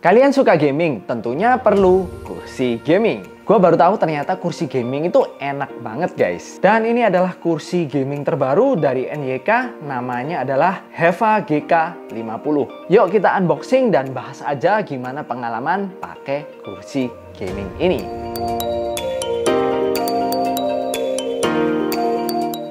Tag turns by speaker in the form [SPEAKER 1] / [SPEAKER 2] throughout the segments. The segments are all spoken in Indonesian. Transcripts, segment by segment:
[SPEAKER 1] Kalian suka gaming? Tentunya perlu kursi gaming. Gue baru tahu ternyata kursi gaming itu enak banget guys. Dan ini adalah kursi gaming terbaru dari NYK, namanya adalah Heva GK50. Yuk kita unboxing dan bahas aja gimana pengalaman pakai kursi gaming ini.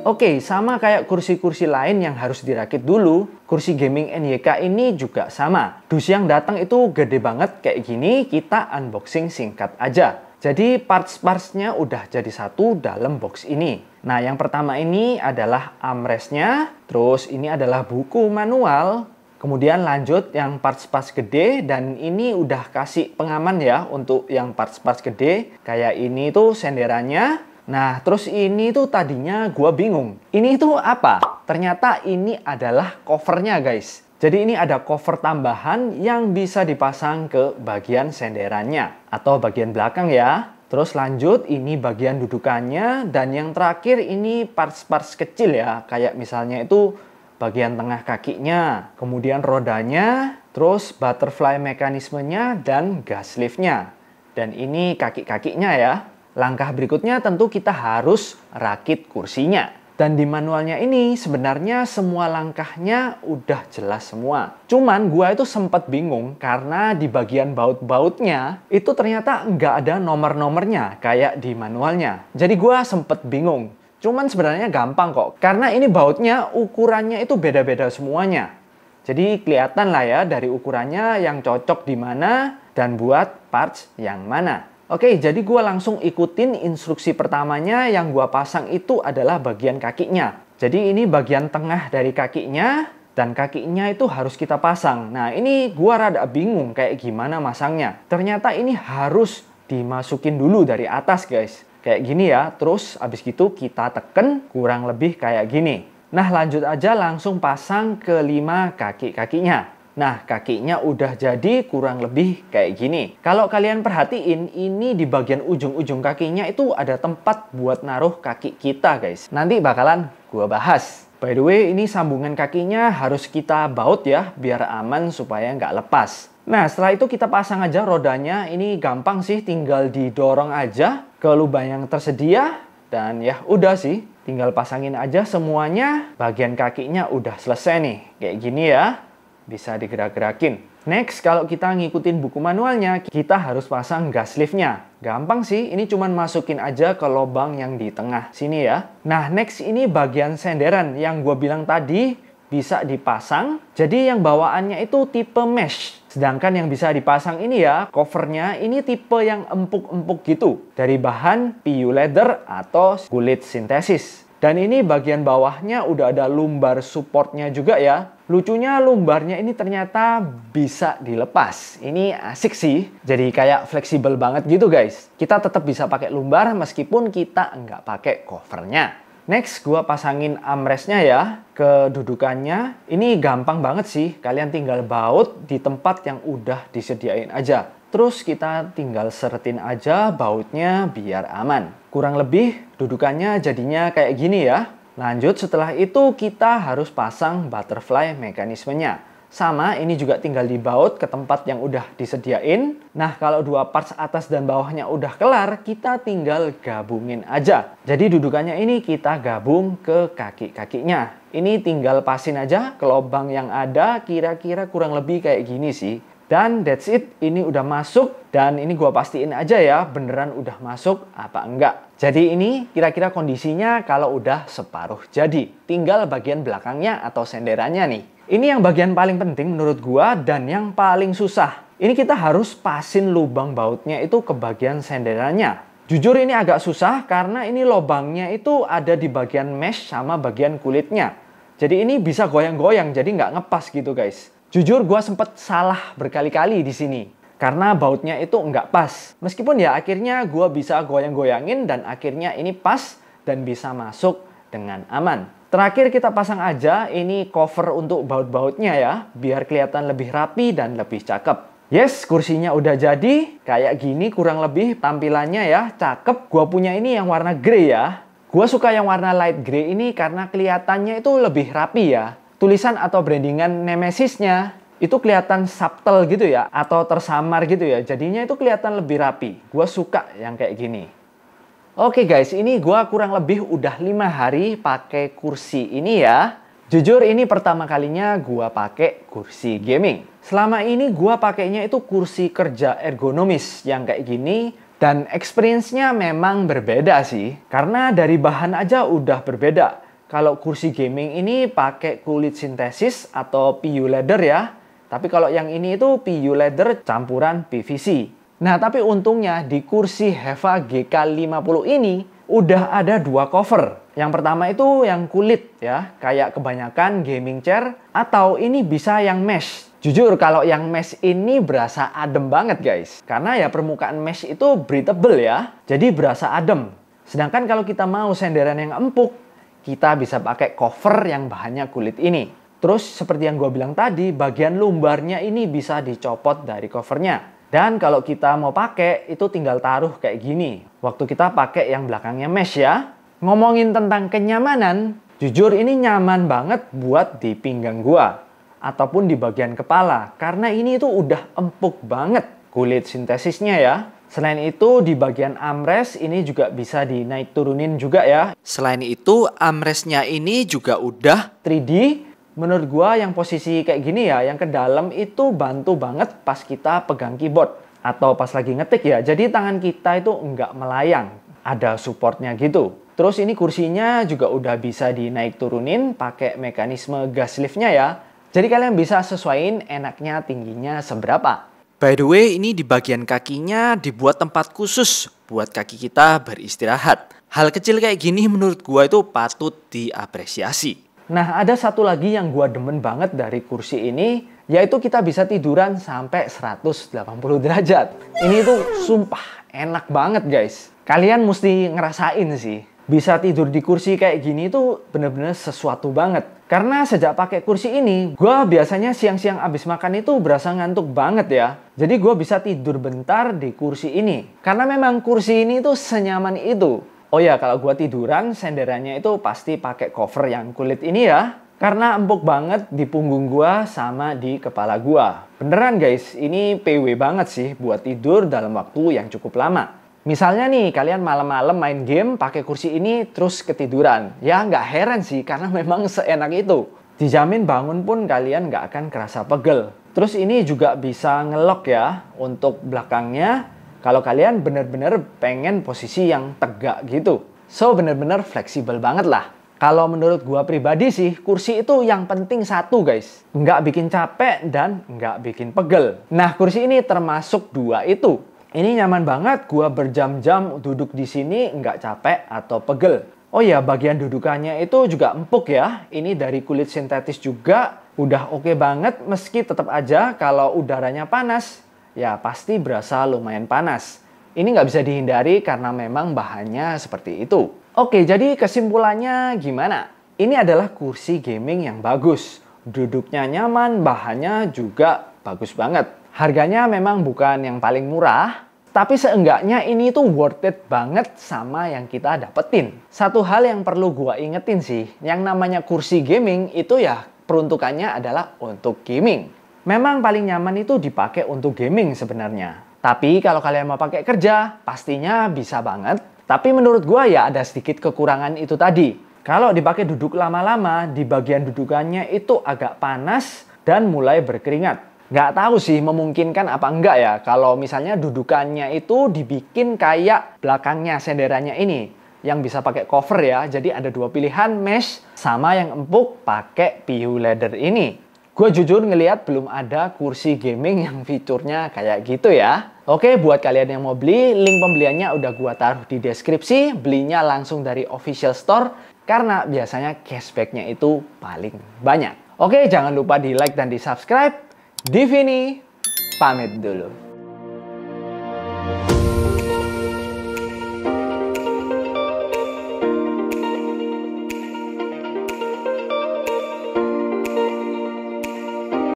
[SPEAKER 1] Oke, sama kayak kursi-kursi lain yang harus dirakit dulu, kursi gaming NYK ini juga sama. Dus yang datang itu gede banget kayak gini, kita unboxing singkat aja. Jadi parts-partsnya udah jadi satu dalam box ini. Nah, yang pertama ini adalah armrestnya, terus ini adalah buku manual, kemudian lanjut yang parts-parts gede, dan ini udah kasih pengaman ya untuk yang parts-parts gede. Kayak ini tuh senderannya. Nah, terus ini tuh tadinya gua bingung. Ini tuh apa? Ternyata ini adalah covernya guys. Jadi ini ada cover tambahan yang bisa dipasang ke bagian senderannya atau bagian belakang ya. Terus lanjut ini bagian dudukannya, dan yang terakhir ini parts-parts kecil ya. Kayak misalnya itu bagian tengah kakinya, kemudian rodanya, terus butterfly mekanismenya dan gas liftnya. Dan ini kaki-kakinya ya. Langkah berikutnya tentu kita harus rakit kursinya. Dan di manualnya ini sebenarnya semua langkahnya udah jelas semua. Cuman gua itu sempat bingung karena di bagian baut-bautnya itu ternyata nggak ada nomor-nomornya kayak di manualnya. Jadi gua sempet bingung. Cuman sebenarnya gampang kok. Karena ini bautnya ukurannya itu beda-beda semuanya. Jadi kelihatan lah ya dari ukurannya yang cocok di mana dan buat parts yang mana. Oke, jadi gue langsung ikutin instruksi pertamanya. Yang gue pasang itu adalah bagian kakinya. Jadi ini bagian tengah dari kakinya, dan kakinya itu harus kita pasang. Nah, ini gue rada bingung kayak gimana masangnya. Ternyata ini harus dimasukin dulu dari atas guys. Kayak gini ya, terus abis gitu kita teken kurang lebih kayak gini. Nah, lanjut aja langsung pasang ke 5 kaki-kakinya. Nah, kakinya udah jadi kurang lebih kayak gini. Kalau kalian perhatiin, ini di bagian ujung-ujung kakinya itu ada tempat buat naruh kaki kita, guys. Nanti bakalan gua bahas. By the way, ini sambungan kakinya harus kita baut ya, biar aman supaya nggak lepas. Nah, setelah itu kita pasang aja rodanya. Ini gampang sih, tinggal didorong aja ke lubang yang tersedia. Dan ya udah sih, tinggal pasangin aja semuanya. Bagian kakinya udah selesai nih, kayak gini ya. Bisa digerak-gerakin. Next, kalau kita ngikutin buku manualnya, kita harus pasang gas liftnya. Gampang sih, ini cuman masukin aja ke lubang yang di tengah sini ya. Nah, next ini bagian senderan yang gue bilang tadi bisa dipasang. Jadi yang bawaannya itu tipe mesh. Sedangkan yang bisa dipasang ini ya, covernya ini tipe yang empuk-empuk gitu. Dari bahan PU leather atau kulit sintesis. Dan ini bagian bawahnya udah ada lumbar supportnya juga ya. Lucunya lumbarnya ini ternyata bisa dilepas. Ini asik sih. Jadi kayak fleksibel banget gitu guys. Kita tetap bisa pakai lumbar meskipun kita nggak pakai covernya. Next, gua pasangin armrestnya ya ke dudukannya. Ini gampang banget sih. Kalian tinggal baut di tempat yang udah disediain aja. Terus kita tinggal seretin aja bautnya biar aman. Kurang lebih dudukannya jadinya kayak gini ya. Lanjut setelah itu kita harus pasang butterfly mekanismenya. Sama, ini juga tinggal dibaut ke tempat yang udah disediain. Nah, kalau dua parts atas dan bawahnya udah kelar, kita tinggal gabungin aja. Jadi dudukannya ini kita gabung ke kaki-kakinya. Ini tinggal pasin aja ke lubang yang ada, kira-kira kurang lebih kayak gini sih. Dan that's it, ini udah masuk. Dan ini gua pastiin aja ya, beneran udah masuk apa enggak. Jadi ini kira-kira kondisinya kalau udah separuh jadi. Tinggal bagian belakangnya atau senderannya nih. Ini yang bagian paling penting menurut gua dan yang paling susah. Ini kita harus pasin lubang bautnya itu ke bagian senderannya. Jujur ini agak susah karena ini lubangnya itu ada di bagian mesh sama bagian kulitnya. Jadi ini bisa goyang-goyang, jadi nggak ngepas gitu guys. Jujur gue sempet salah berkali-kali di sini. Karena bautnya itu nggak pas. Meskipun ya akhirnya gue bisa goyang-goyangin dan akhirnya ini pas dan bisa masuk dengan aman. Terakhir kita pasang aja ini cover untuk baut-bautnya ya. Biar kelihatan lebih rapi dan lebih cakep. Yes, kursinya udah jadi. Kayak gini kurang lebih tampilannya ya. Cakep. Gue punya ini yang warna grey ya. Gue suka yang warna light grey ini karena kelihatannya itu lebih rapi ya. Tulisan atau brandingan Nemesisnya itu kelihatan subtle gitu ya, atau tersamar gitu ya. Jadinya itu kelihatan lebih rapi. Gue suka yang kayak gini. Oke guys, ini gue kurang lebih udah 5 hari pakai kursi ini ya. Jujur ini pertama kalinya gue pakai kursi gaming. Selama ini gue pakainya itu kursi kerja ergonomis yang kayak gini. Dan experience-nya memang berbeda sih. Karena dari bahan aja udah berbeda. Kalau kursi gaming ini pakai kulit sintesis atau PU leather ya. Tapi kalau yang ini itu PU leather campuran PVC. Nah, tapi untungnya di kursi Heva GK50 ini udah ada 2 cover. Yang pertama itu yang kulit ya, kayak kebanyakan gaming chair, atau ini bisa yang mesh. Jujur kalau yang mesh ini berasa adem banget guys. Karena ya permukaan mesh itu breathable ya, jadi berasa adem. Sedangkan kalau kita mau senderan yang empuk, kita bisa pakai cover yang bahannya kulit ini. Terus seperti yang gue bilang tadi, bagian lumbarnya ini bisa dicopot dari covernya. Dan kalau kita mau pakai, itu tinggal taruh kayak gini. Waktu kita pakai yang belakangnya mesh ya. Ngomongin tentang kenyamanan, jujur ini nyaman banget buat di pinggang gua. Ataupun di bagian kepala. Karena ini tuh udah empuk banget kulit sintesisnya ya. Selain itu di bagian armrest ini juga bisa dinaik turunin juga ya. Selain itu armrestnya ini juga udah 3D. Menurut gua yang posisi kayak gini ya, yang ke dalam itu bantu banget pas kita pegang keyboard atau pas lagi ngetik ya. Jadi tangan kita itu nggak melayang, ada supportnya gitu. Terus ini kursinya juga udah bisa dinaik turunin pakai mekanisme gas liftnya ya. Jadi kalian bisa sesuaiin enaknya tingginya seberapa. By the way, ini di bagian kakinya dibuat tempat khusus buat kaki kita beristirahat. Hal kecil kayak gini menurut gua itu patut diapresiasi. Nah, ada satu lagi yang gua demen banget dari kursi ini, yaitu kita bisa tiduran sampai 180 derajat. Ini tuh sumpah enak banget guys. Kalian mesti ngerasain sih. Bisa tidur di kursi kayak gini tuh bener-bener sesuatu banget. Karena sejak pakai kursi ini, gua biasanya siang-siang abis makan itu berasa ngantuk banget ya. Jadi gua bisa tidur bentar di kursi ini. Karena memang kursi ini tuh senyaman itu. Oh ya, kalau gua tiduran, senderannya itu pasti pakai cover yang kulit ini ya. Karena empuk banget di punggung gua sama di kepala gua. Beneran guys, ini PW banget sih buat tidur dalam waktu yang cukup lama. Misalnya nih, kalian malam-malam main game pakai kursi ini terus ketiduran. Ya nggak heran sih, karena memang seenak itu. Dijamin bangun pun kalian nggak akan kerasa pegel. Terus ini juga bisa ngelock ya untuk belakangnya. Kalau kalian bener-bener pengen posisi yang tegak gitu. So, bener-bener fleksibel banget lah. Kalau menurut gua pribadi sih, kursi itu yang penting satu guys. Nggak bikin capek dan nggak bikin pegel. Nah, kursi ini termasuk 2 itu. Ini nyaman banget, gua berjam-jam duduk di sini nggak capek atau pegel. Oh ya, bagian dudukannya itu juga empuk ya. Ini dari kulit sintetis juga. Udah oke banget, meski tetap aja kalau udaranya panas, ya pasti berasa lumayan panas. Ini nggak bisa dihindari karena memang bahannya seperti itu. Oke, jadi kesimpulannya gimana? Ini adalah kursi gaming yang bagus. Duduknya nyaman, bahannya juga bagus banget. Harganya memang bukan yang paling murah, tapi seenggaknya ini tuh worth it banget sama yang kita dapetin. Satu hal yang perlu gua ingetin sih, yang namanya kursi gaming itu ya peruntukannya adalah untuk gaming. Memang paling nyaman itu dipakai untuk gaming sebenarnya. Tapi kalau kalian mau pakai kerja, pastinya bisa banget. Tapi menurut gua ya ada sedikit kekurangan itu tadi. Kalau dipakai duduk lama-lama, di bagian dudukannya itu agak panas dan mulai berkeringat. Nggak tahu sih memungkinkan apa enggak ya kalau misalnya dudukannya itu dibikin kayak belakangnya senderannya ini. Yang bisa pakai cover ya. Jadi ada 2 pilihan, mesh sama yang empuk pakai PU leather ini. Gue jujur ngelihat belum ada kursi gaming yang fiturnya kayak gitu ya. Oke, buat kalian yang mau beli, link pembeliannya udah gue taruh di deskripsi. Belinya langsung dari official store karena biasanya cashbacknya itu paling banyak. Oke, jangan lupa di like dan di subscribe. Divini pamit dulu.